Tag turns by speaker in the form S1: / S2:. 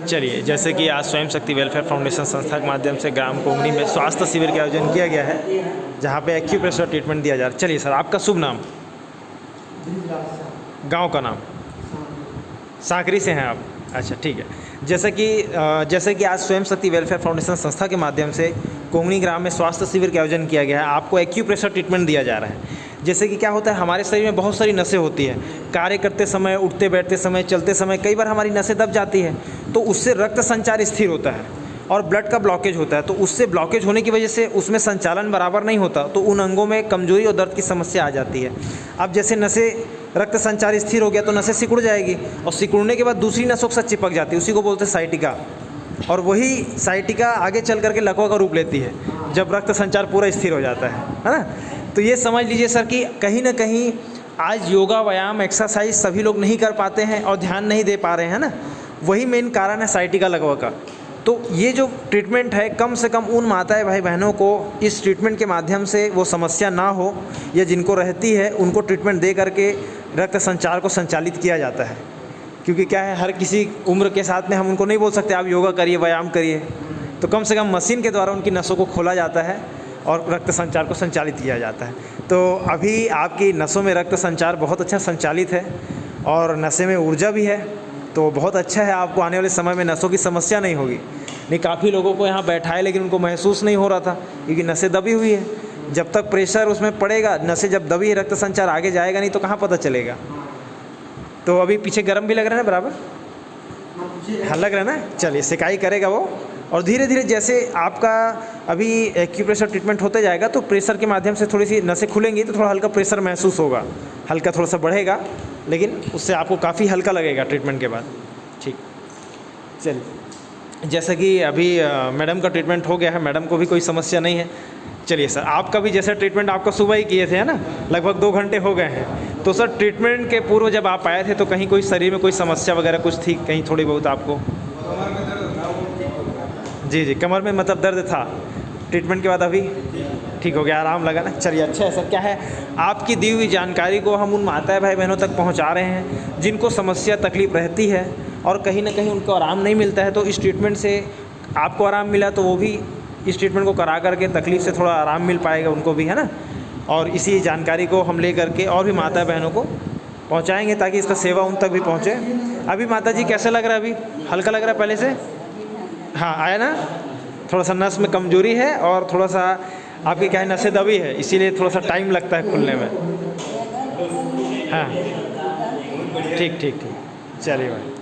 S1: चलिए, जैसे कि आज स्वयं शक्ति वेलफेयर फाउंडेशन संस्था के माध्यम से ग्राम कोंगनी में स्वास्थ्य शिविर का आयोजन किया गया है, जहाँ पे एक्यूप्रेशर ट्रीटमेंट दिया जा रहा है। चलिए सर, आपका शुभ नाम, गांव का नाम? सांकरी से हैं आप? अच्छा, ठीक है। जैसे कि आज स्वयं शक्ति वेलफेयर फाउंडेशन संस्था के माध्यम से कोंगनी ग्राम में स्वास्थ्य शिविर का आयोजन किया गया है, आपको एक्यूप्रेशर ट्रीटमेंट दिया जा रहा है। जैसे कि क्या होता है, हमारे शरीर में बहुत सारी नसें होती हैं, कार्य करते समय, उठते बैठते समय, चलते समय कई बार हमारी नसें दब जाती हैं, तो उससे रक्त संचार स्थिर होता है और ब्लड का ब्लॉकेज होता है। तो उससे ब्लॉकेज होने की वजह से उसमें संचालन बराबर नहीं होता, तो उन अंगों में कमजोरी और दर्द की समस्या आ जाती है। अब जैसे नसें, रक्त संचार स्थिर हो गया तो नसें सिकुड़ जाएगी, और सिकुड़ने के बाद दूसरी नसों के साथ चिपक जाती है, उसी को बोलते हैं साइटिका। और वही साइटिका आगे चल करके लकवा का रूप लेती है जब रक्त संचार पूरा स्थिर हो जाता है ना। तो ये समझ लीजिए सर कि कहीं ना कहीं आज योगा, व्यायाम, एक्सरसाइज सभी लोग नहीं कर पाते हैं और ध्यान नहीं दे पा रहे हैं ना, वही मेन कारण है साइटिका लकवा का। तो ये जो ट्रीटमेंट है, कम से कम उन माताएं भाई बहनों को इस ट्रीटमेंट के माध्यम से वो समस्या ना हो, या जिनको रहती है उनको ट्रीटमेंट दे करके रक्त संचार को संचालित किया जाता है। क्योंकि क्या है, हर किसी उम्र के साथ में हम उनको नहीं बोल सकते आप योगा करिए, व्यायाम करिए, तो कम से कम मशीन के द्वारा उनकी नसों को खोला जाता है और रक्त संचार को संचालित किया जाता है। तो अभी आपकी नसों में रक्त संचार बहुत अच्छा संचालित है और नसें में ऊर्जा भी है, तो बहुत अच्छा है। आपको आने वाले समय में नसों की समस्या नहीं होगी। नहीं, काफ़ी लोगों को यहाँ बैठाए लेकिन उनको महसूस नहीं हो रहा था, क्योंकि नसें दबी हुई है। जब तक प्रेशर उसमें पड़ेगा, नसें जब दबी है, रक्त संचार आगे जाएगा नहीं तो कहाँ पता चलेगा। तो अभी पीछे गर्म भी लग रहा है ना, बराबर? हाँ, लग रहा है ना। चलिए, सिकाई करेगा वो, और धीरे धीरे जैसे आपका अभी एक्यूप्रेशर ट्रीटमेंट होते जाएगा तो प्रेशर के माध्यम से थोड़ी सी नसें खुलेंगी, तो थोड़ा हल्का प्रेशर महसूस होगा, हल्का थोड़ा सा बढ़ेगा, लेकिन उससे आपको काफ़ी हल्का लगेगा ट्रीटमेंट के बाद। ठीक, चलिए, जैसा कि अभी मैडम का ट्रीटमेंट हो गया है, मैडम को भी कोई समस्या नहीं है। चलिए सर, आपका भी जैसा ट्रीटमेंट आपका सुबह ही किए थे, है ना, लगभग 2 घंटे हो गए हैं। तो सर, ट्रीटमेंट के पूर्व जब आप आए थे तो कहीं कोई शरीर में कोई समस्या वगैरह कुछ थी, कहीं थोड़ी बहुत आपको? जी, कमर में मतलब दर्द था, ट्रीटमेंट के बाद अभी ठीक हो गया, आराम लगा ना। चलिए, अच्छा है सर। क्या है, आपकी दी हुई जानकारी को हम उन माताएं भाई बहनों तक पहुंचा रहे हैं जिनको समस्या, तकलीफ़ रहती है और कहीं ना कहीं उनको आराम नहीं मिलता है। तो इस ट्रीटमेंट से आपको आराम मिला तो वो भी इस ट्रीटमेंट को करा करके तकलीफ़ से थोड़ा आराम मिल पाएगा उनको भी, है ना। और इसी जानकारी को हम ले करके और भी माता बहनों को पहुँचाएँगे ताकि इसका सेवा उन तक भी पहुँचे। अभी माता जी कैसा लग रहा है? अभी हल्का लग रहा है पहले से? हाँ, आया ना। थोड़ा सा नस में कमजोरी है और थोड़ा सा आपकी क्या है, नसें दबी है, इसीलिए थोड़ा सा टाइम लगता है खुलने में। हाँ, ठीक, चलिए भाई।